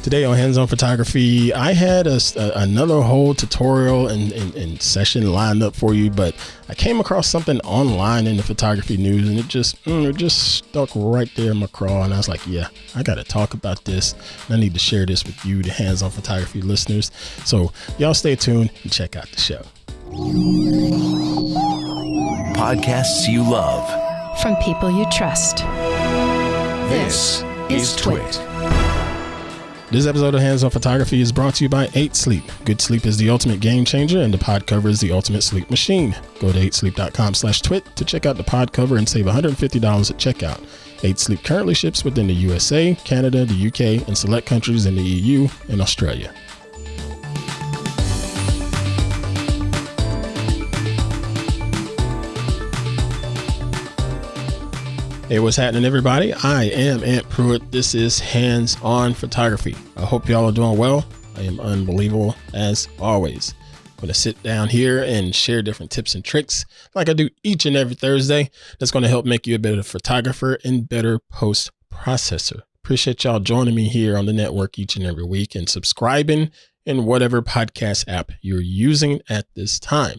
Today on Hands On Photography, I had another whole tutorial and session lined up for you, but I came across something online in the photography news and it just stuck right there in my craw. And I was like, yeah, I got to talk about this. I need to share this with you, the Hands On Photography listeners. So y'all stay tuned and check out the show. Podcasts you love from people you trust. This is TWiT. This episode of Hands On Photography is brought to you by 8 Sleep. Good sleep is the ultimate game changer, and the pod cover is the ultimate sleep machine. Go to 8sleep.com/twit to check out the pod cover and save $150 at checkout. 8 Sleep currently ships within the USA, Canada, the UK, and select countries in the EU and Australia. Hey, what's happening, everybody? I am Pruitt. This is Hands On Photography. I hope y'all are doing well. I am unbelievable as always. I'm going to sit down here and share different tips and tricks like I do each and every Thursday. That's going to help make you a better photographer and better post processor. Appreciate y'all joining me here on the network each and every week and subscribing in whatever podcast app you're using at this time.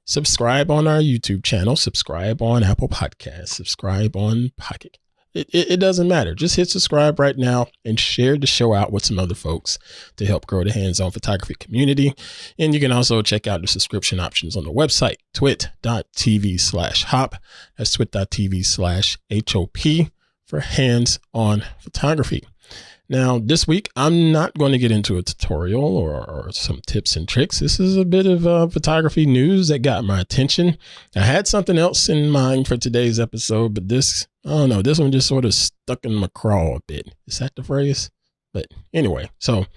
Subscribe on our YouTube channel, subscribe on Apple Podcasts, subscribe on Pocket. It doesn't matter. Just hit subscribe right now and share the show out with some other folks to help grow the Hands-On Photography community. And you can also check out the subscription options on the website, twit.tv/hop. That's twit.tv/HOP for Hands-On Photography. Now, this week, I'm not going to get into a tutorial or some tips and tricks. This is a bit of photography news that got my attention. I had something else in mind for today's episode, but this one just sort of stuck in my craw a bit. Is that the phrase? But anyway, so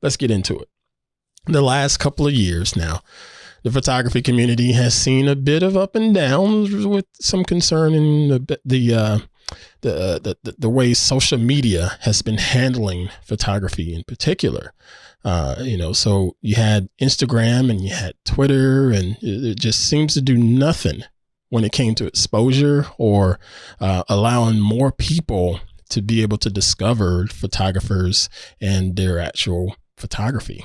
let's get into it. The last couple of years now, the photography community has seen a bit of up and down with some concern in the way social media has been handling photography in particular. So you had Instagram and you had Twitter, and it just seems to do nothing when it came to exposure or allowing more people to be able to discover photographers and their actual photography.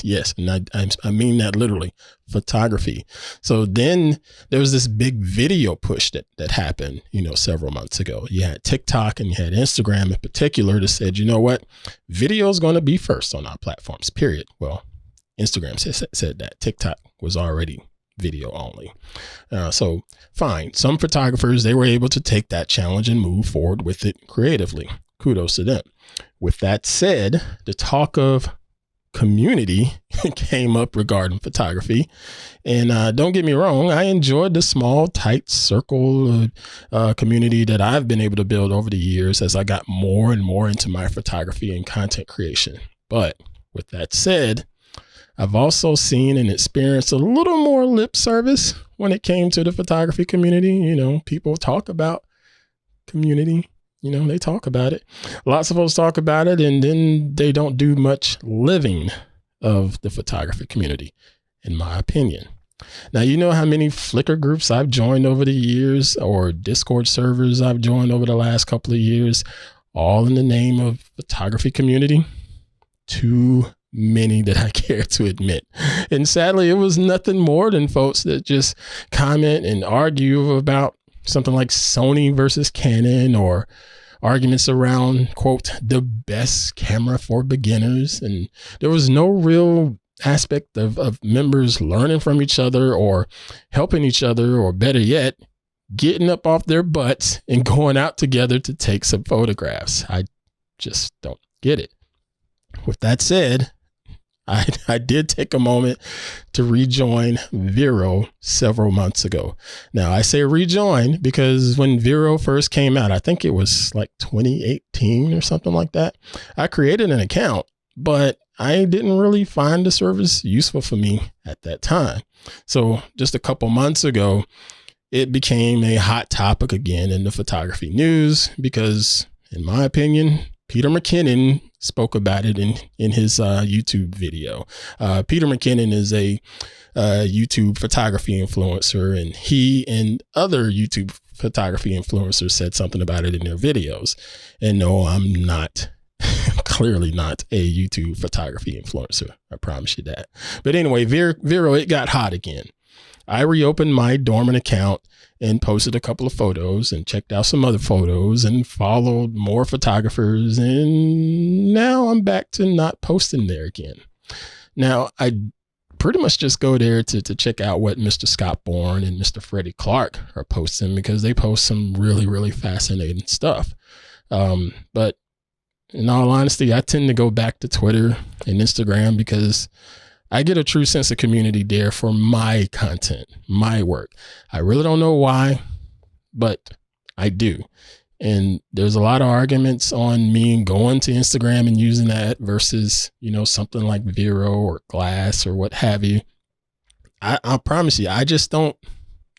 Yes, and I mean that literally, photography. So then there was this big video push that happened, several months ago. You had TikTok and you had Instagram in particular that said, you know what, video is going to be first on our platforms, period. Well, Instagram said that. TikTok was already video only. So fine. Some photographers, they were able to take that challenge and move forward with it creatively. Kudos to them. With that said, the talk of community came up regarding photography. And don't get me wrong, I enjoyed the small, tight circle community that I've been able to build over the years as I got more and more into my photography and content creation. But with that said, I've also seen and experienced a little more lip service when it came to the photography community. People talk about community. They talk about it. Lots of folks talk about it, and then they don't do much living of the photography community, in my opinion. Now, you know how many Flickr groups I've joined over the years, or Discord servers I've joined over the last couple of years, all in the name of photography community? Too many that I care to admit. And sadly, it was nothing more than folks that just comment and argue about something like Sony versus Canon, or arguments around, quote, the best camera for beginners. And there was no real aspect of members learning from each other or helping each other, or better yet, getting up off their butts and going out together to take some photographs. I just don't get it. With that said, I did take a moment to rejoin Vero several months ago. Now, I say rejoin because when Vero first came out, I think it was like 2018 or something like that, I created an account, but I didn't really find the service useful for me at that time. So just a couple months ago, it became a hot topic again in the photography news because, in my opinion, Peter McKinnon spoke about it in his YouTube video. Peter McKinnon is a YouTube photography influencer, and he and other YouTube photography influencers said something about it in their videos. And no, I'm not clearly not a YouTube photography influencer. I promise you that. But anyway, Vero, it got hot again. I reopened my dormant account and posted a couple of photos and checked out some other photos and followed more photographers. And now I'm back to not posting there again. Now, I pretty much just go there to check out what Mr. Scott Bourne and Mr. Freddie Clark are posting, because they post some really, really fascinating stuff. But in all honesty, I tend to go back to Twitter and Instagram because I get a true sense of community there for my content, my work. I really don't know why, but I do. And there's a lot of arguments on me going to Instagram and using that versus, something like Vero or Glass or what have you. I promise you, I just don't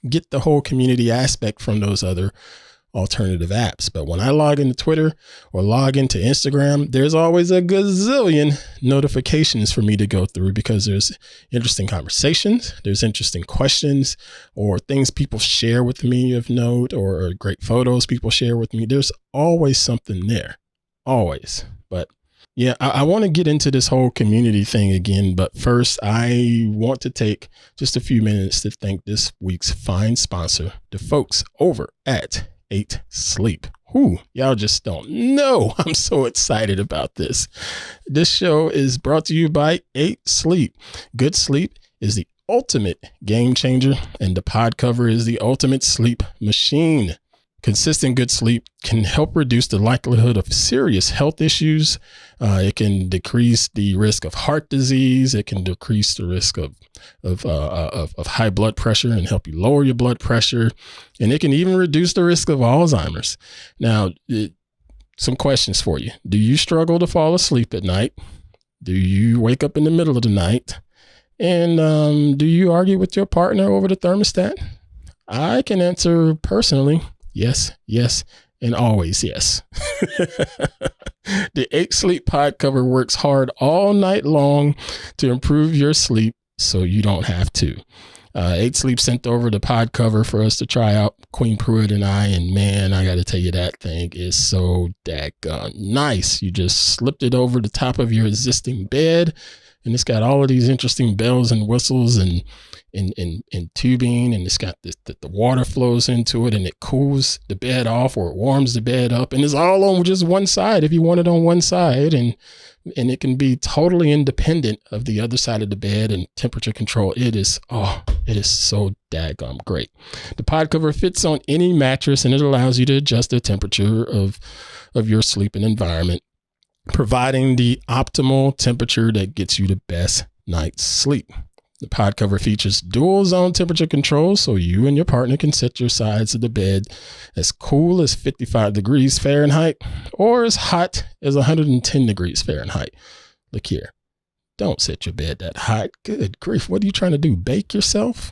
get the whole community aspect from those other alternative apps. But when I log into Twitter or log into Instagram, there's always a gazillion notifications for me to go through, because there's interesting conversations, there's interesting questions, or things people share with me of note, or great photos people share with me. There's always something there, always. But yeah, I want to get into this whole community thing again. But first, I want to take just a few minutes to thank this week's fine sponsor, the folks over at 8 Sleep. Y'all just don't know. I'm so excited about this. This show is brought to you by 8 Sleep. Good sleep is the ultimate game changer, and the pod cover is the ultimate sleep machine. Consistent good sleep can help reduce the likelihood of serious health issues. It can decrease the risk of heart disease. It can decrease the risk of high blood pressure and help you lower your blood pressure. And it can even reduce the risk of Alzheimer's. Now, some questions for you. Do you struggle to fall asleep at night? Do you wake up in the middle of the night? And do you argue with your partner over the thermostat? I can answer personally. Yes, and always yes. The 8 Sleep pod cover works hard all night long to improve your sleep so you don't have to. 8 Sleep sent over the pod cover for us to try out, Queen Pruitt and I, and man, I got to tell you, that thing is so daggone nice. You just slipped it over the top of your existing bed, and it's got all of these interesting bells and whistles and tubing, and it's got the water flows into it, and it cools the bed off, or it warms the bed up, and it's all on just one side if you want it on one side, and it can be totally independent of the other side of the bed and temperature control. It is so daggone great. The pod cover fits on any mattress, and it allows you to adjust the temperature of your sleeping environment, providing the optimal temperature that gets you the best night's sleep. The pod cover features dual zone temperature control, so you and your partner can set your sides of the bed as cool as 55 degrees Fahrenheit or as hot as 110 degrees Fahrenheit. Look here. Don't set your bed that hot. Good grief. What are you trying to do? Bake yourself?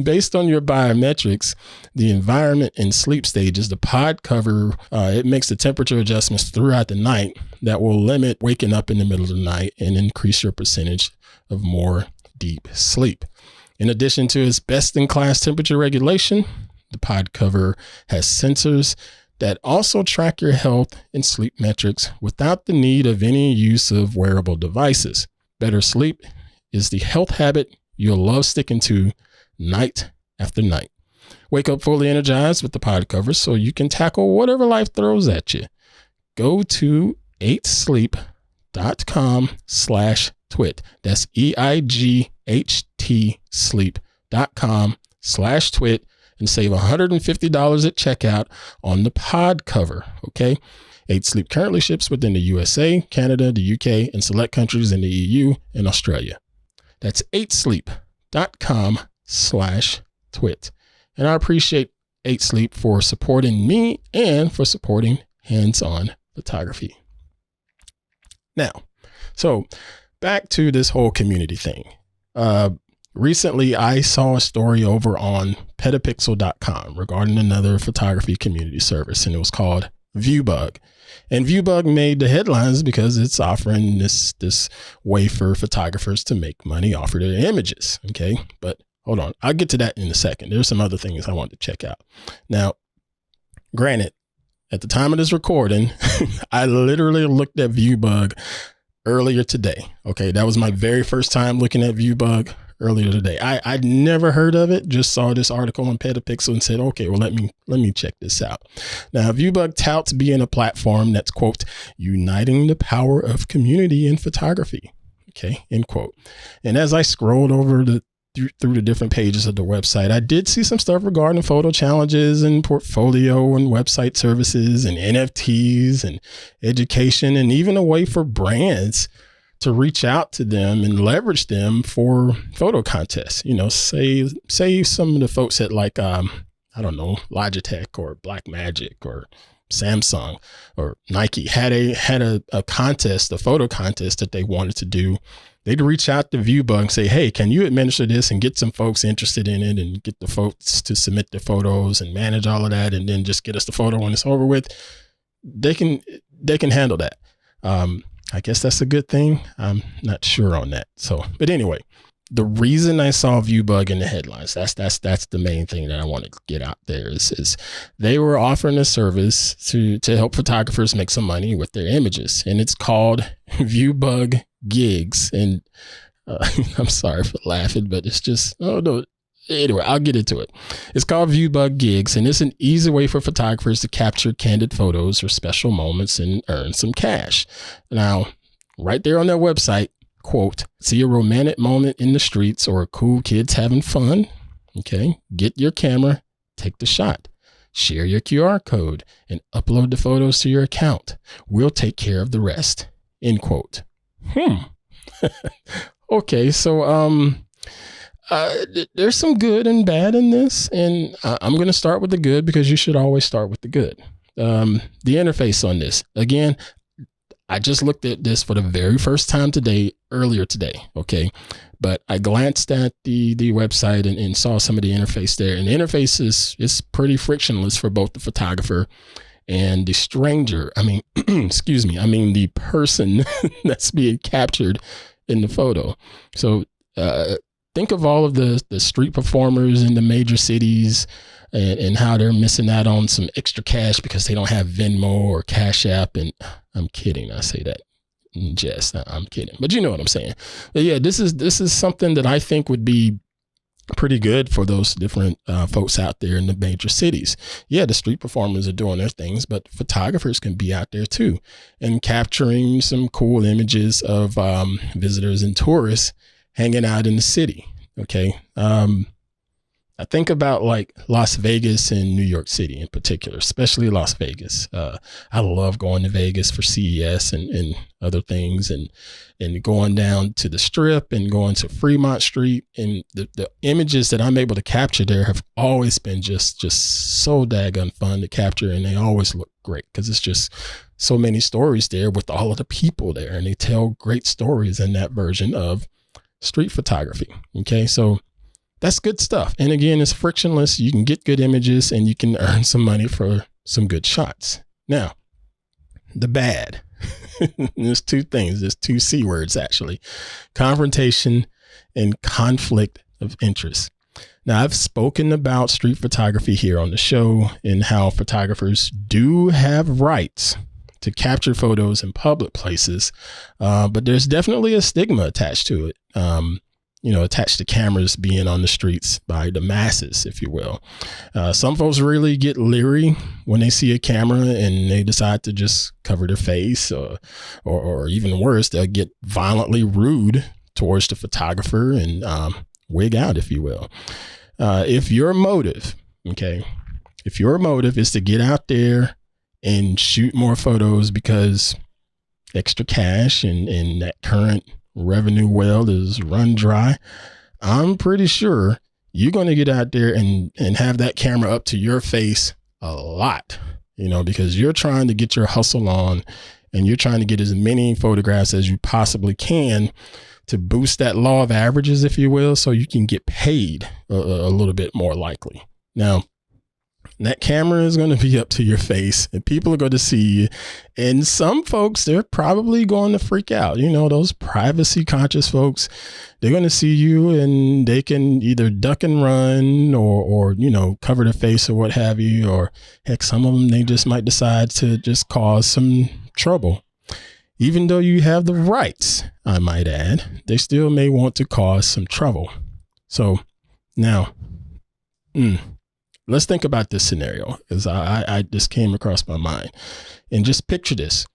Based on your biometrics, the environment and sleep stages, the pod cover, it makes the temperature adjustments throughout the night that will limit waking up in the middle of the night and increase your percentage of more deep sleep. In addition to its best-in-class temperature regulation, the pod cover has sensors that also track your health and sleep metrics without the need of any use of wearable devices. Better sleep is the health habit you'll love sticking to night after night. Wake up fully energized with the pod cover so you can tackle whatever life throws at you. Go to 8sleep.com/twit. That's EIGHT sleep.com/twit and save $150 at checkout on the pod cover. Okay. 8 Sleep currently ships within the USA, Canada, the UK, and select countries in the EU and Australia. That's 8sleep.com/twit. And I appreciate 8 Sleep for supporting me and for supporting hands-on photography. Now, so back to this whole community thing. Recently, I saw a story over on petapixel.com regarding another photography community service, and it was called Viewbug. And Viewbug made the headlines because it's offering this way for photographers to make money, offer their images. Okay, but hold on. I'll get to that in a second. There's some other things I want to check out. Now, granted, at the time of this recording, I literally looked at Viewbug earlier today. Okay, that was my very first time looking at Viewbug earlier today. I'd never heard of it, just saw this article on Petapixel and said, okay, well, let me check this out. Now, Viewbug touts being a platform that's, quote, uniting the power of community in photography, okay, end quote. And as I scrolled over through the different pages of the website, I did see some stuff regarding photo challenges and portfolio and website services and NFTs and education, and even a way for brands to reach out to them and leverage them for photo contests. You know, say some of the folks at like, I don't know, Logitech or Blackmagic or Samsung or Nike had a contest, a photo contest that they wanted to do. They'd reach out to Viewbug and say, hey, can you administer this and get some folks interested in it and get the folks to submit their photos and manage all of that, and then just get us the photo when it's over with. They can handle that. I guess that's a good thing. I'm not sure on that. So, but anyway, the reason I saw Viewbug in the headlines, that's the main thing that I want to get out there is they were offering a service to help photographers make some money with their images, and it's called Viewbug Gigs. And I'm sorry for laughing, but it's just, oh no. Anyway, I'll get into it. It's called Viewbug Gigs, and it's an easy way for photographers to capture candid photos or special moments and earn some cash. Now, right there on their website, quote, see a romantic moment in the streets or cool kids having fun. Okay, get your camera, take the shot, share your QR code, and upload the photos to your account. We'll take care of the rest, end quote. Okay, so there's some good and bad in this, and I'm going to start with the good because you should always start with the good. The interface on this, again, I just looked at this for the very first time earlier today. Okay. But I glanced at the website and saw some of the interface there, and the interface is pretty frictionless for both the photographer and the stranger. I mean, excuse me. I mean, the person that's being captured in the photo. So, think of all of the street performers in the major cities and how they're missing out on some extra cash because they don't have Venmo or Cash App. And I'm kidding. I say that in jest. I'm kidding. But you know what I'm saying. But yeah, this is something that I think would be pretty good for those different folks out there in the major cities. Yeah, the street performers are doing their things, but photographers can be out there too and capturing some cool images of visitors and tourists hanging out in the city. Okay. I think about like Las Vegas and New York City in particular, especially Las Vegas. I love going to Vegas for CES and other things, and going down to the Strip and going to Fremont Street. And the images that I'm able to capture there have always been just so daggone fun to capture. And they always look great because it's just so many stories there with all of the people there. And they tell great stories in that version of street photography. Okay. So that's good stuff. And again, it's frictionless. You can get good images and you can earn some money for some good shots. Now, the bad. There's two things. There's two C words, actually. Confrontation and conflict of interest. Now, I've spoken about street photography here on the show and how photographers do have rights to capture photos in public places, but there's definitely a stigma attached to it. Attached to cameras being on the streets by the masses, if you will. Some folks really get leery when they see a camera and they decide to just cover their face, or even worse, they'll get violently rude towards the photographer and wig out, if you will. If your motive is to get out there and shoot more photos because extra cash and that current revenue well is run dry, I'm pretty sure you're going to get out there and have that camera up to your face a lot, because you're trying to get your hustle on and you're trying to get as many photographs as you possibly can to boost that law of averages, if you will, so you can get paid a little bit more likely. Now, And that camera is going to be up to your face and people are going to see you. And some folks, they're probably going to freak out. You know, those privacy conscious folks, they're going to see you and they can either duck and run or, you know, cover their face or what have you. Or heck, some of them, they just might decide to just cause some trouble. Even though you have the rights, I might add, they still may want to cause some trouble. So now, let's think about this scenario, because I just came across my mind. And just picture this.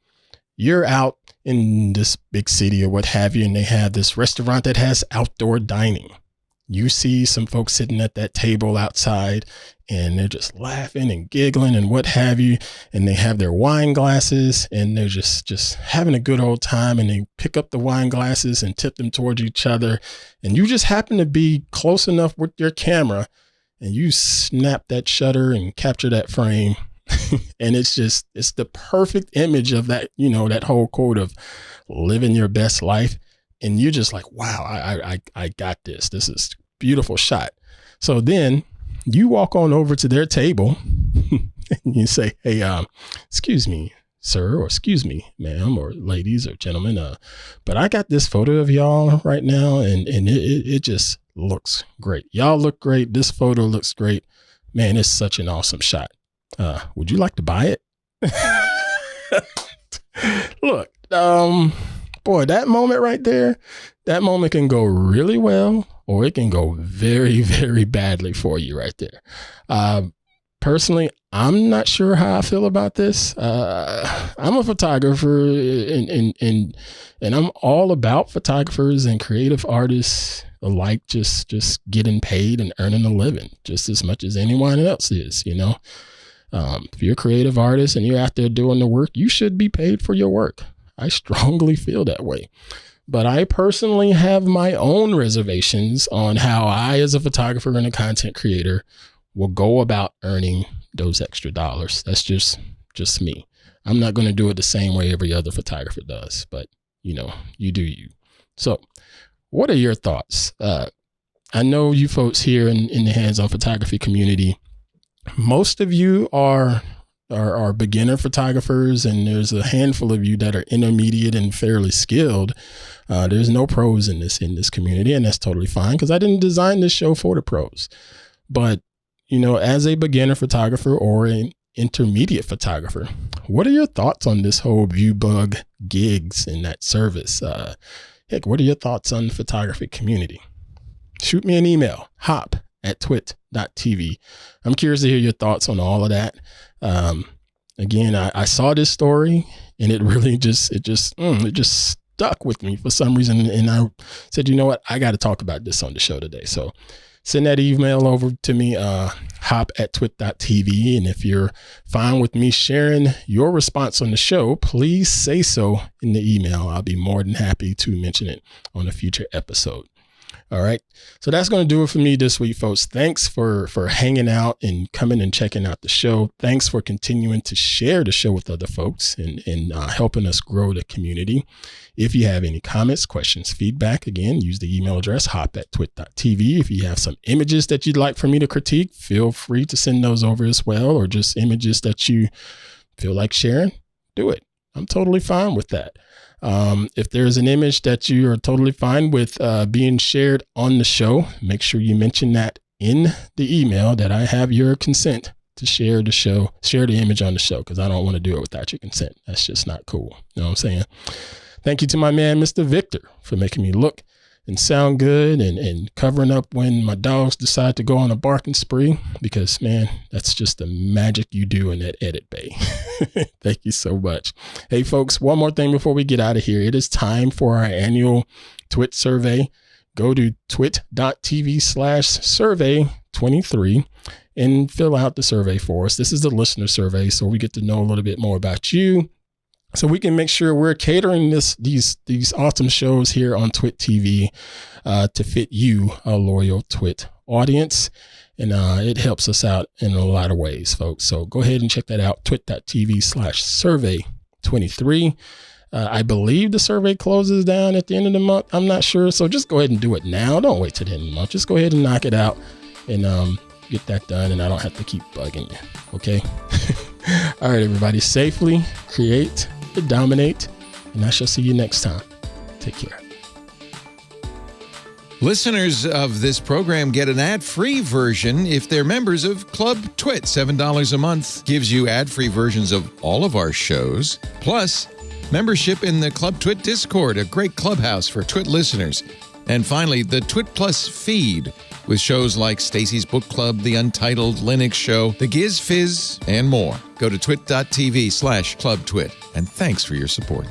You're out in this big city or what have you, and they have this restaurant that has outdoor dining. You see some folks sitting at that table outside and they're just laughing and giggling and what have you. And they have their wine glasses and they're just having a good old time, and they pick up the wine glasses and tip them towards each other. And you just happen to be close enough with your camera and you snap that shutter and capture that frame. And it's the perfect image of that, you know, that whole quote of living your best life. And you're just like, wow, I got this. This is a beautiful shot. So then you walk on over to their table and you say, hey, excuse me, sir, or excuse me, ma'am, or ladies or gentlemen. But I got this photo of y'all right now, and it just looks great. Y'all look great. This photo looks great. Man, it's such an awesome shot. Would you like to buy it? Look, boy, that moment right there, that moment can go really well, or it can go very, very badly for you right there. Personally, I'm not sure how I feel about this. I'm a photographer and I'm all about photographers and creative artists alike, just getting paid and earning a living just as much as anyone else is, you know. If you're a creative artist and you're out there doing the work, you should be paid for your work. I strongly feel that way. But I personally have my own reservations on how I, as a photographer and a content creator, will go about earning those extra dollars. That's just me. I'm not going to do it the same way every other photographer does, but you know, you do you. So what are your thoughts? I know you folks here in the hands-on photography community, most of you are beginner photographers, and there's a handful of you that are intermediate and fairly skilled. There's no pros in this community, and that's totally fine, because I didn't design this show for the pros. But, you know, as a beginner photographer or an intermediate photographer, what are your thoughts on this whole Viewbug Gigs and that service? Heck, what are your thoughts on the photography community? Shoot me an email, hop@twit.tv. I'm curious to hear your thoughts on all of that. Again, I saw this story and it really just stuck with me for some reason. And I said, you know what? I got to talk about this on the show today. So send that email over to me, hop@twit.tv. And if you're fine with me sharing your response on the show, please say so in the email. I'll be more than happy to mention it on a future episode. All right. So that's going to do it for me this week, folks. Thanks for hanging out and coming and checking out the show. Thanks for continuing to share the show with other folks and helping us grow the community. If you have any comments, questions, feedback, again, use the email address hop@twit.tv. If you have some images that you'd like for me to critique, feel free to send those over as well, or just images that you feel like sharing, do it. I'm totally fine with that. If there's an image that you are totally fine with being shared on the show, make sure you mention that in the email, that I have your consent to share the image on the show, because I don't want to do it without your consent. That's just not cool. You know what I'm saying? Thank you to my man, Mr. Victor, for making me look and sound good and covering up when my dogs decide to go on a barking spree, because, man, that's just the magic you do in that edit bay. Thank you so much. Hey, folks, one more thing before we get out of here. It is time for our annual TWiT survey. Go to twit.tv/survey23 and fill out the survey for us. This is the listener survey, so we get to know a little bit more about you, so we can make sure we're catering these awesome shows here on TWiT TV to fit you, a loyal TWiT audience. And it helps us out in a lot of ways, folks. So go ahead and check that out, twit.tv/survey23. I believe the survey closes down at the end of the month. I'm not sure. So just go ahead and do it now. Don't wait till the end of the month. Just go ahead and knock it out. And get that done and I don't have to keep bugging you. Okay. All right, everybody, safely create and dominate, and I shall see you next time. Take care. Listeners of this program get an ad-free version if they're members of Club TWiT. $7 a month gives you ad-free versions of all of our shows, plus membership in the Club TWiT Discord, a great clubhouse for TWiT listeners. And finally, the TWiT Plus feed with shows like Stacy's Book Club, The Untitled Linux Show, The Giz Fizz, and more. Go to twit.tv/clubtwit. And thanks for your support.